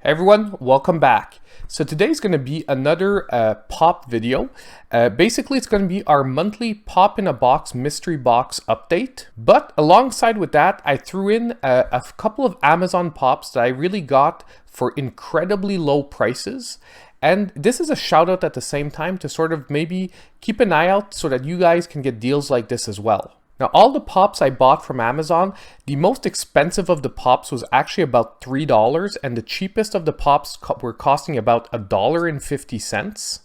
Everyone, welcome back. So today's going to be another pop video. Basically, it's going to be our monthly pop in a box mystery box update. But alongside with that, I threw in a couple of Amazon pops that I really got for incredibly low prices. And this is a shout out at the same time to sort of maybe keep an eye out so that you guys can get deals like this as well. Now, all the pops I bought from Amazon, the most expensive of the pops was actually about $3, and the cheapest of the pops were costing about $1.50.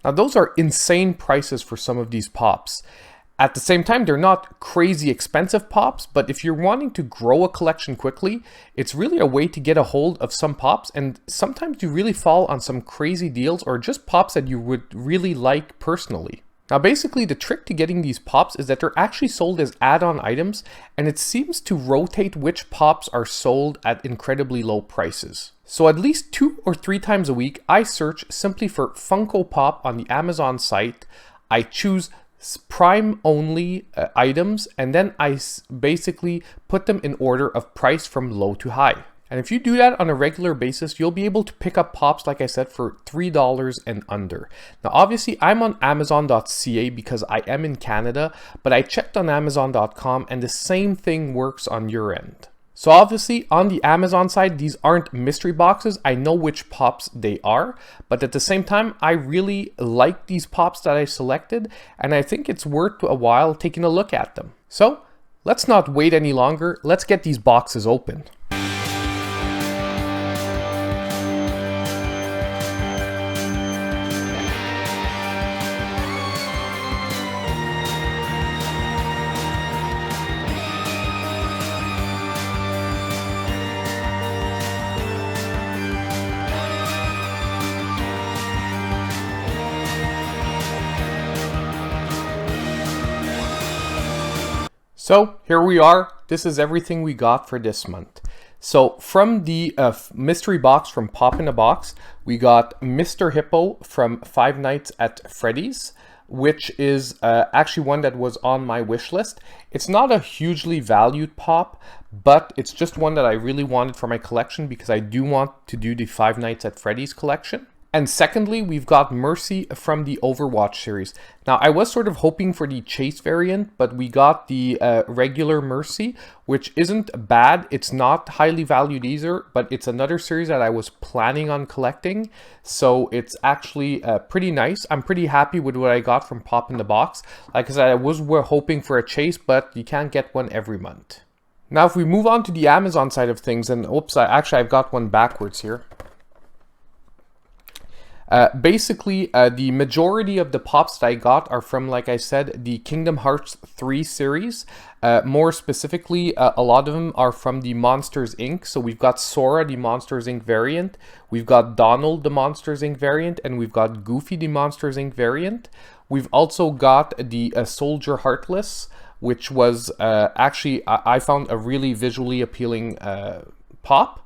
Now, those are insane prices for some of these pops. At the same time, they're not crazy expensive pops, but if you're wanting to grow a collection quickly, it's really a way to get a hold of some pops, and sometimes you really fall on some crazy deals or just pops that you would really like personally. Now basically the trick to getting these pops is that they're actually sold as add-on items, and it seems to rotate which pops are sold at incredibly low prices. So at least 2 or 3 times a week I search simply for Funko Pop on the Amazon site. I choose Prime only items, and then I basically put them in order of price from low to high. And if you do that on a regular basis, you'll be able to pick up pops, like I said, for $3 and under. Now, obviously, I'm on Amazon.ca because I am in Canada, but I checked on Amazon.com and the same thing works on your end. So obviously, on the Amazon side, these aren't mystery boxes. I know which pops they are, but at the same time, I really like these pops that I selected, and I think it's worth a while taking a look at them. So let's not wait any longer. Let's get these boxes open. So here we are. This is everything we got for this month. So from the mystery box from Pop in a Box, we got Mr. Hippo from Five Nights at Freddy's, which is actually one that was on my wish list. It's not a hugely valued pop, but it's just one that I really wanted for my collection because I do want to do the Five Nights at Freddy's collection. And secondly, we've got Mercy from the Overwatch series. Now, I was sort of hoping for the Chase variant, but we got the regular Mercy, which isn't bad. It's not highly valued either, but it's another series that I was planning on collecting. So it's actually pretty nice. I'm pretty happy with what I got from Pop in the Box. Like I said, I was hoping for a Chase, but you can't get one every month. Now, if we move on to the Amazon side of things, and oops, I've got one backwards here. Basically, the majority of the pops that I got are from, like I said, the Kingdom Hearts 3 series. More specifically, a lot of them are from the Monsters Inc. So we've got Sora, the Monsters Inc. variant. We've got Donald, the Monsters Inc. variant. And we've got Goofy, the Monsters Inc. variant. We've also got the Soldier Heartless, which was actually, I found a really visually appealing pop.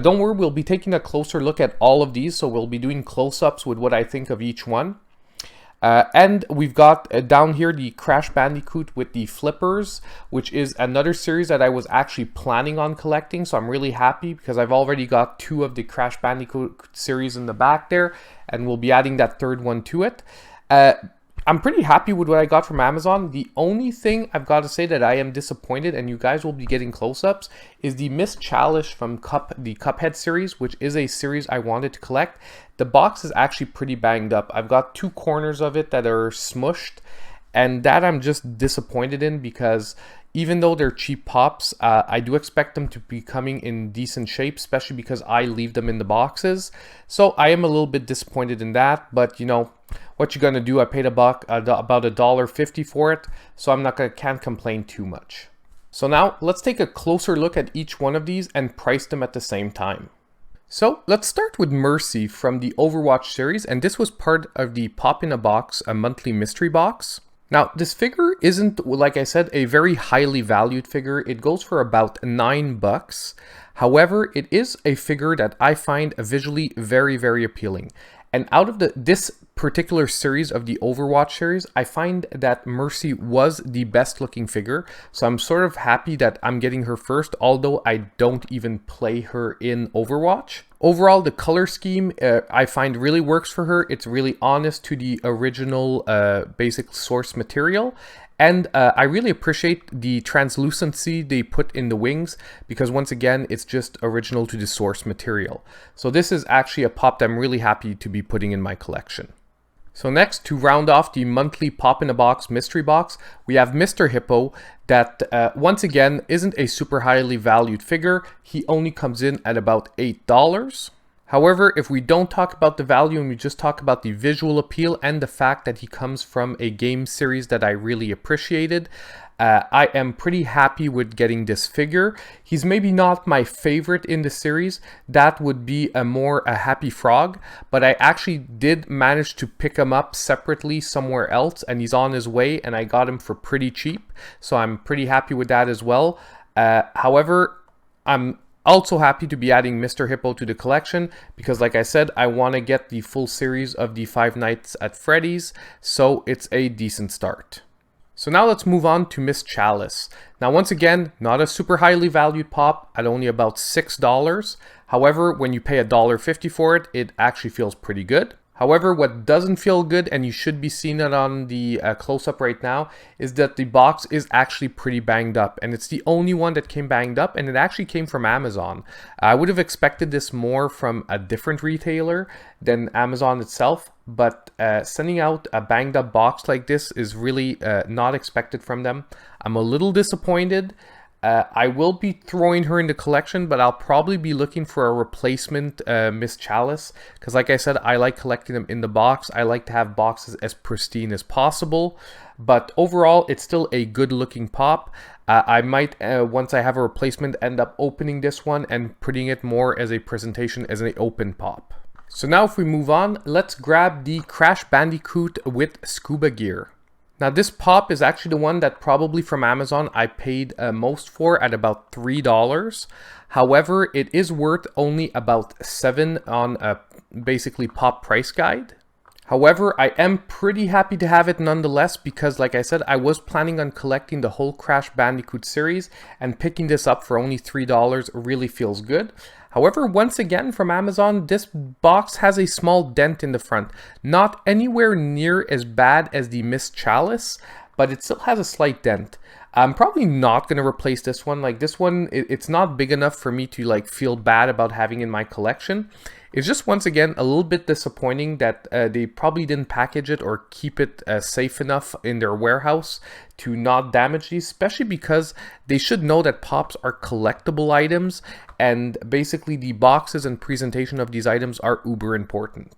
Don't worry, we'll be taking a closer look at all of these, so we'll be doing close-ups with what I think of each one. And we've got down here the Crash Bandicoot with the flippers, which is another series that I was actually planning on collecting, so I'm really happy because I've already got 2 of the Crash Bandicoot series in the back there, and we'll be adding that 3rd one to it. I'm pretty happy with what I got from Amazon. The only thing I've got to say that I am disappointed, and you guys will be getting close-ups, is the Miss Chalice from the Cuphead series, which is a series I wanted to collect. The box is actually pretty banged up. I've got 2 corners of it that are smushed, and that I'm just disappointed in because even though they're cheap pops, I do expect them to be coming in decent shape, especially because I leave them in the boxes. So I am a little bit disappointed in that, but you know, what you gonna do? I paid about $1.50 for it, so can't complain too much. So now let's take a closer look at each one of these and price them at the same time. So let's start with Mercy from the Overwatch series, and this was part of the Pop in a Box, a monthly mystery box. Now, this figure isn't, like I said, a very highly valued figure. It goes for about $9. However, it is a figure that I find visually very, very appealing. And out of this particular series of the Overwatch series, I find that Mercy was the best looking figure. So I'm sort of happy that I'm getting her first, although I don't even play her in Overwatch. Overall, the color scheme I find really works for her. It's really honest to the original basic source material. And I really appreciate the translucency they put in the wings, because once again, it's just original to the source material. So this is actually a pop that I'm really happy to be putting in my collection. So next, to round off the monthly Pop in a Box mystery box, we have Mr. Hippo that once again isn't a super highly valued figure. He only comes in at about $8. However, if we don't talk about the value and we just talk about the visual appeal and the fact that he comes from a game series that I really appreciated, I am pretty happy with getting this figure. He's maybe not my favorite in the series. That would be a Happy Frog, but I actually did manage to pick him up separately somewhere else, and he's on his way, and I got him for pretty cheap. So I'm pretty happy with that as well. However, I'm also happy to be adding Mr. Hippo to the collection because, like I said, I want to get the full series of the Five Nights at Freddy's, so it's a decent start. So now let's move on to Miss Chalice. Now once again, not a super highly valued pop at only about $6. However, when you pay $1.50 for it, it actually feels pretty good. However, what doesn't feel good, and you should be seeing it on the close-up right now, is that the box is actually pretty banged up. And it's the only one that came banged up, and it actually came from Amazon. I would have expected this more from a different retailer than Amazon itself, but sending out a banged up box like this is really not expected from them. I'm a little disappointed. I will be throwing her in the collection, but I'll probably be looking for a replacement Miss Chalice, because like I said, I like collecting them in the box. I like to have boxes as pristine as possible, but overall it's still a good looking pop. I might, once I have a replacement, end up opening this one and putting it more as a presentation as an open pop. So now if we move on, let's grab the Crash Bandicoot with scuba gear. Now this pop is actually the one that probably from Amazon I paid most for at about $3. However, it is worth only about $7 on a basically pop price guide. However, I am pretty happy to have it nonetheless because, like I said, I was planning on collecting the whole Crash Bandicoot series, and picking this up for only $3 really feels good. However, once again from Amazon, this box has a small dent in the front. Not anywhere near as bad as the Miss Chalice, but it still has a slight dent. I'm probably not going to replace this one. Like this one, it's not big enough for me to like feel bad about having in my collection. It's just once again a little bit disappointing that they probably didn't package it or keep it safe enough in their warehouse to not damage these, especially because they should know that pops are collectible items, and basically the boxes and presentation of these items are uber important.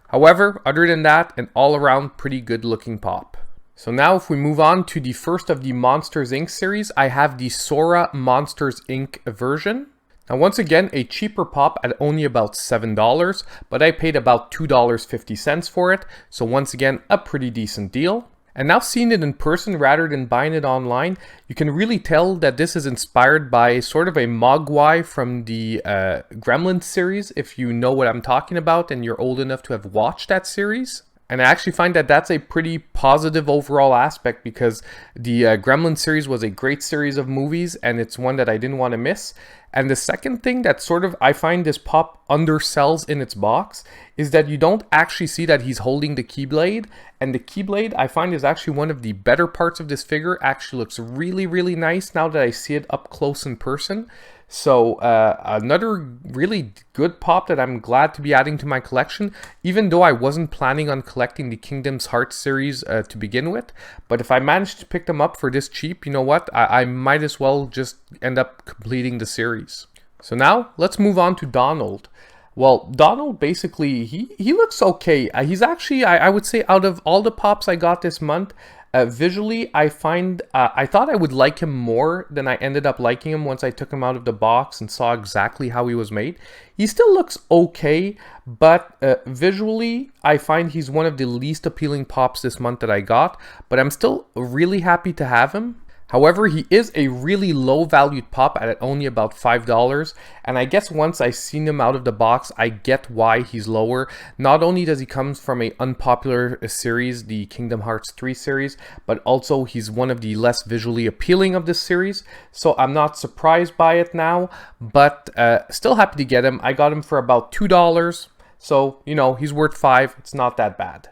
However, other than that, an all-around pretty good looking pop. So now if we move on to the first of the Monsters Inc. series, I have the Sora Monsters Inc. version. Now once again, a cheaper pop at only about $7, but I paid about $2.50 for it, so once again, a pretty decent deal. And now seeing it in person rather than buying it online, you can really tell that this is inspired by sort of a Mogwai from the Gremlins series, if you know what I'm talking about and you're old enough to have watched that series. And I actually find that that's a pretty positive overall aspect because the Gremlins series was a great series of movies and it's one that I didn't want to miss. And the second thing that sort of I find this pop undersells in its box is that you don't actually see that he's holding the Keyblade. And the Keyblade I find is actually one of the better parts of this figure. Actually looks really, really nice now that I see it up close in person. So another really good pop that I'm glad to be adding to my collection, even though I wasn't planning on collecting the Kingdom's Heart series to begin with. But if I managed to pick them up for this cheap, you know what? I might as well just end up completing the series. So now let's move on to Donald. Well, Donald basically, he looks okay. He's actually, I would say, out of all the pops I got this month, visually, I find, I thought I would like him more than I ended up liking him once I took him out of the box and saw exactly how he was made. He still looks okay, but visually, I find he's one of the least appealing pops this month that I got, but I'm still really happy to have him. However, he is a really low valued pop at only about $5, and I guess once I seen him out of the box, I get why he's lower. Not only does he come from an unpopular series, the Kingdom Hearts 3 series, but also he's one of the less visually appealing of this series, so I'm not surprised by it now, but still happy to get him. I got him for about $2, so, you know, he's worth $5. It's not that bad.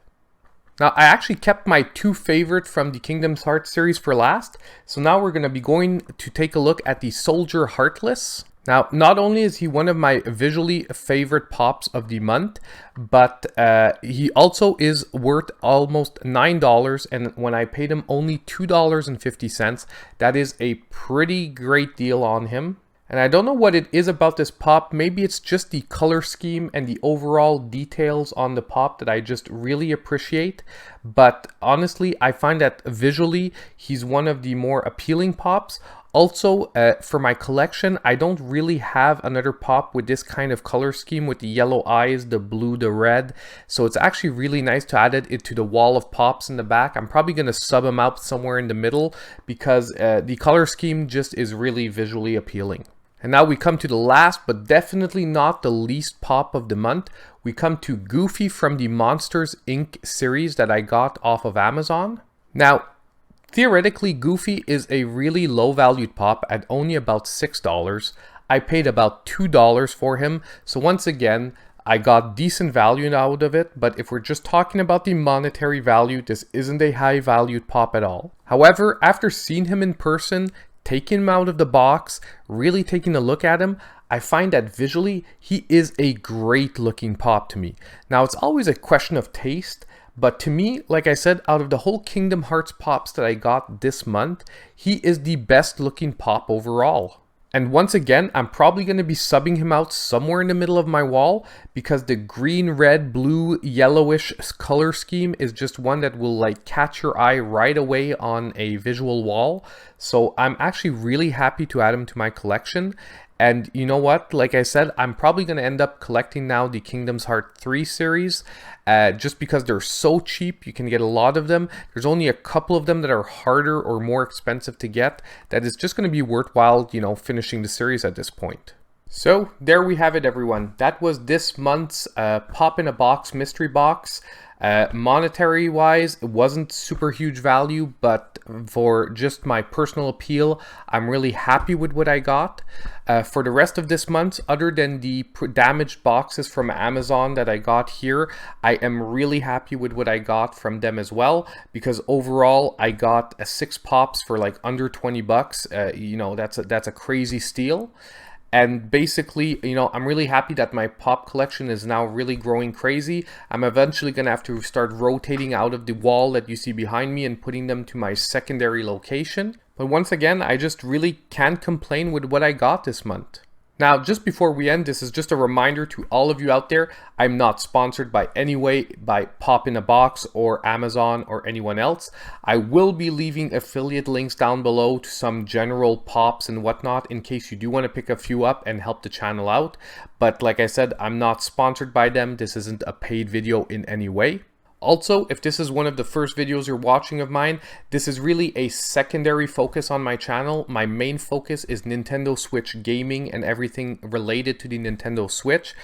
Now, I actually kept my two favorite from the Kingdom Hearts series for last. So now we're going to be going to take a look at the Soldier Heartless. Now, not only is he one of my visually favorite pops of the month, but he also is worth almost $9. And when I paid him only $2.50, that is a pretty great deal on him. And I don't know what it is about this pop. Maybe it's just the color scheme and the overall details on the pop that I just really appreciate. But honestly, I find that visually, he's one of the more appealing pops. Also, for my collection, I don't really have another pop with this kind of color scheme with the yellow eyes, the blue, the red. So it's actually really nice to add it to the wall of pops in the back. I'm probably going to sub them out somewhere in the middle because the color scheme just is really visually appealing. And now we come to the last, but definitely not the least pop of the month. We come to Goofy from the Monsters, Inc. series that I got off of Amazon. Now, theoretically, Goofy is a really low valued pop at only about $6. I paid about $2 for him. So once again, I got decent value out of it, but if we're just talking about the monetary value, this isn't a high valued pop at all. However, after seeing him in person, taking him out of the box, really taking a look at him, I find that visually he is a great looking pop to me. Now, it's always a question of taste, but to me, like I said, out of the whole Kingdom Hearts pops that I got this month, he is the best looking pop overall. And once again, I'm probably going to be subbing him out somewhere in the middle of my wall because the green, red, blue, yellowish color scheme is just one that will like catch your eye right away on a visual wall. So I'm actually really happy to add him to my collection. And you know what? Like I said, I'm probably going to end up collecting now the Kingdom Hearts 3 series just because they're so cheap. You can get a lot of them. There's only a couple of them that are harder or more expensive to get. That is just going to be worthwhile, you know, finishing the series at this point. So there we have it, everyone. That was this month's Pop in a Box mystery box. Monetary wise, it wasn't super huge value, but for just my personal appeal, I'm really happy with what I got. For the rest of this month, other than the damaged boxes from Amazon that I got here, I am really happy with what I got from them as well, because overall I got 6 pops for like under 20 bucks. You know, that's a crazy steal. And basically, you know, I'm really happy that my pop collection is now really growing crazy. I'm eventually going to have to start rotating out of the wall that you see behind me and putting them to my secondary location. But once again, I just really can't complain with what I got this month. Now, just before we end, this is just a reminder to all of you out there, I'm not sponsored by any way by Pop in a Box or Amazon or anyone else. I will be leaving affiliate links down below to some general pops and whatnot in case you do want to pick a few up and help the channel out. But like I said, I'm not sponsored by them. This isn't a paid video in any way. Also, if this is one of the first videos you're watching of mine, this is really a secondary focus on my channel. My main focus is Nintendo Switch gaming and everything related to the Nintendo Switch.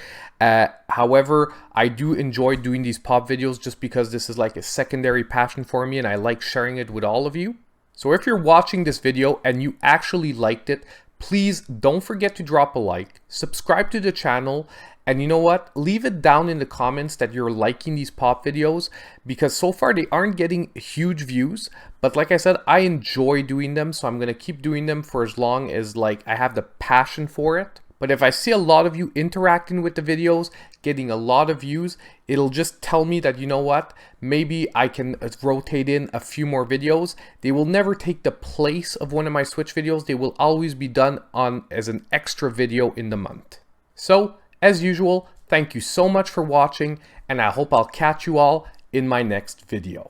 However, I do enjoy doing these pop videos just because this is like a secondary passion for me and I like sharing it with all of you. So if you're watching this video and you actually liked it, please don't forget to drop a like, subscribe to the channel, and you know what? Leave it down in the comments that you're liking these pop videos because so far they aren't getting huge views. But like I said, I enjoy doing them, so I'm going to keep doing them for as long as like I have the passion for it. But if I see a lot of you interacting with the videos, getting a lot of views, it'll just tell me that, you know what, maybe I can rotate in a few more videos. They will never take the place of one of my Switch videos. They will always be done on as an extra video in the month. So, as usual, thank you so much for watching, and I hope I'll catch you all in my next video.